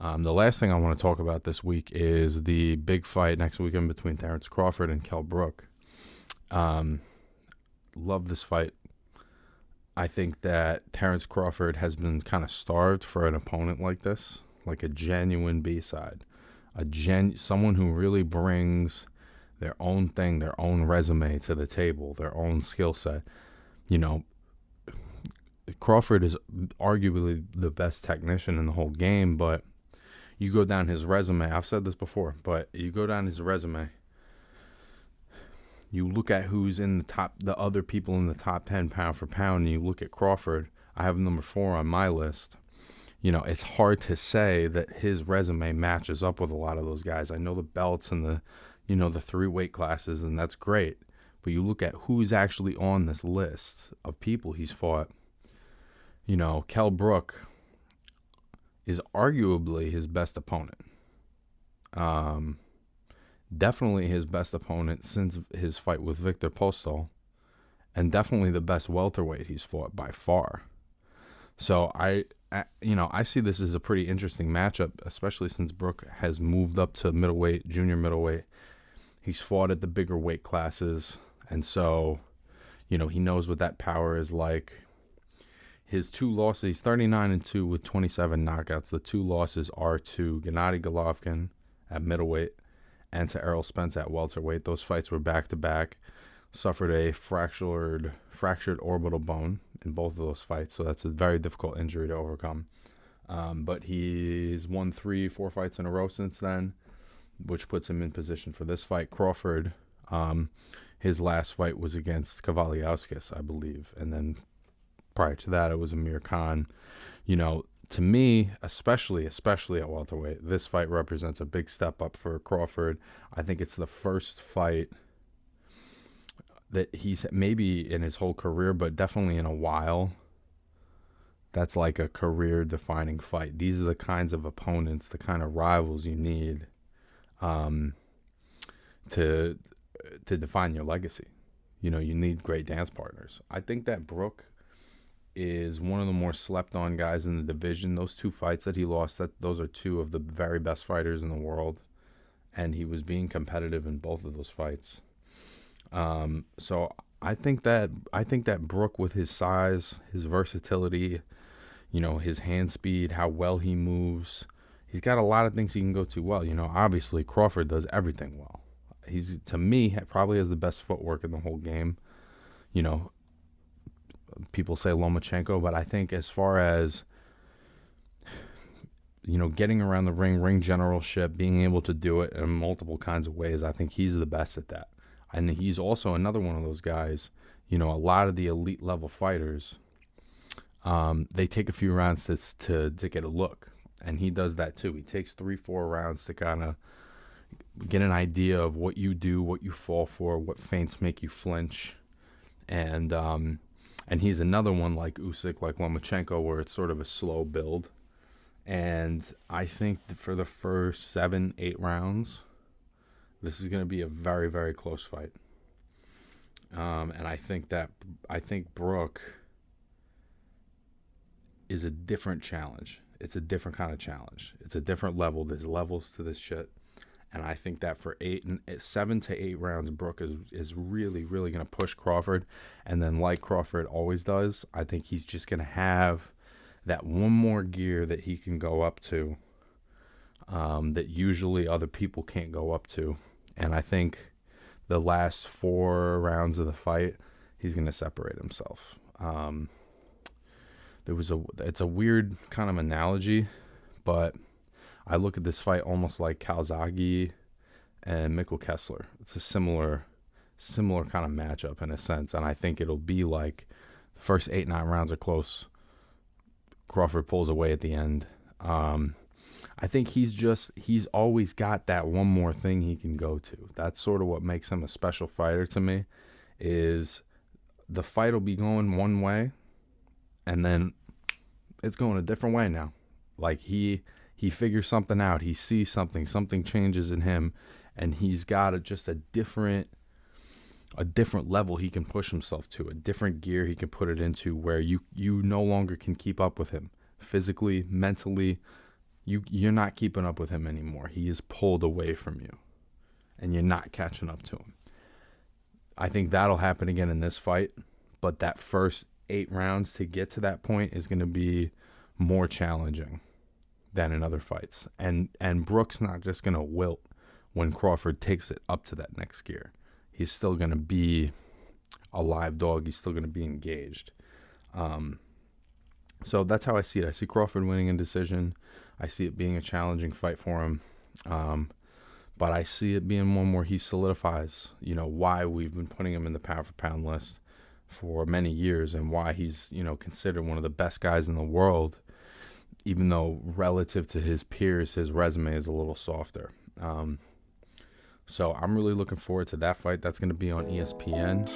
The last thing I want to talk about this week is the big fight next weekend between Terence Crawford and Kell Brook. Um, Love this fight. I think that Terence Crawford has been kind of starved for an opponent like this, like a genuine B-side, someone who really brings their own thing, their own resume to the table, their own skill set. You know, Crawford is arguably the best technician in the whole game, but you go down his resume. I've said this before, but you go down his resume. You look at who's in the other people in the top 10 pound for pound, and you look at Crawford. I have number 4 on my list. It's hard to say that his resume matches up with a lot of those guys. I know the belts and the 3 weight classes, and that's great. But you look at who's actually on this list of people he's fought. Kell Brook is arguably his best opponent. Definitely his best opponent since his fight with Victor Postol, and definitely the best welterweight he's fought by far. So I see this as a pretty interesting matchup, especially since Brook has moved up to middleweight, junior middleweight. He's fought at the bigger weight classes, and so, he knows what that power is like. His 2 losses, he's 39-2 with 27 knockouts. The 2 losses are to Gennady Golovkin at middleweight and to Errol Spence at welterweight. Those fights were back-to-back. Suffered a fractured orbital bone in both of those fights, so that's a very difficult injury to overcome. But he's won 3-4 fights in a row since then, which puts him in position for this fight. Crawford, his last fight was against Kavaliauskas, I believe, and then prior to that, it was Amir Khan. To me, especially at welterweight, this fight represents a big step up for Crawford. I think it's the first fight that he's maybe in his whole career, but definitely in a while, that's like a career-defining fight. These are the kinds of opponents, the kind of rivals you need to define your legacy. You need great dance partners. I think that Brook is one of the more slept-on guys in the division. Those 2 fights that he lost, those are 2 of the very best fighters in the world, and he was being competitive in both of those fights. So I think that Brook, with his size, his versatility, his hand speed, how well he moves, he's got a lot of things he can go to well. Obviously Crawford does everything well. He's, to me, probably has the best footwork in the whole game. People say Lomachenko, but I think as far as, getting around the ring generalship, being able to do it in multiple kinds of ways, I think he's the best at that. And he's also another one of those guys, a lot of the elite level fighters, they take a few rounds to get a look. And he does that too. He takes 3-4 rounds to kind of get an idea of what you do, what you fall for, what feints make you flinch. And he's another one like Usyk, like Lomachenko, where it's sort of a slow build. And I think for the first 7-8 rounds, this is going to be a very, very close fight. And I think Brook is a different challenge. It's a different kind of challenge. It's a different level. There's levels to this shit. And I think that for 7 to 8 rounds, Brook is really, really going to push Crawford. And then, like Crawford always does, I think he's just going to have that one more gear that he can go up to that usually other people can't go up to. And I think the last 4 rounds of the fight, he's going to separate himself. It's a weird kind of analogy, but I look at this fight almost like Calzaghe and Mikkel Kessler. It's a similar kind of matchup in a sense, and I think it'll be like the first 8-9 rounds are close. Crawford pulls away at the end. I think he's always got that one more thing he can go to. That's sort of what makes him a special fighter to me, is the fight will be going one way, and then it's going a different way now. Like he figures something out. He sees something changes in him, and he's got just a different level he can push himself to, a different gear he can put it into, where you no longer can keep up with him physically, mentally, you're not keeping up with him anymore. He is pulled away from you, and you're not catching up to him. I think that'll happen again in this fight, but that first 8 rounds to get to that point is going to be more challenging than in other fights. And Brook's not just going to wilt when Crawford takes it up to that next gear. He's still going to be a live dog. He's still going to be engaged. So that's how I see it. I see Crawford winning in decision. I see it being a challenging fight for him. But I see it being one where he solidifies, why we've been putting him in the pound for pound list for many years, and why he's, considered one of the best guys in the world, even though relative to his peers, his resume is a little softer. So I'm really looking forward to that fight. That's going to be on ESPN.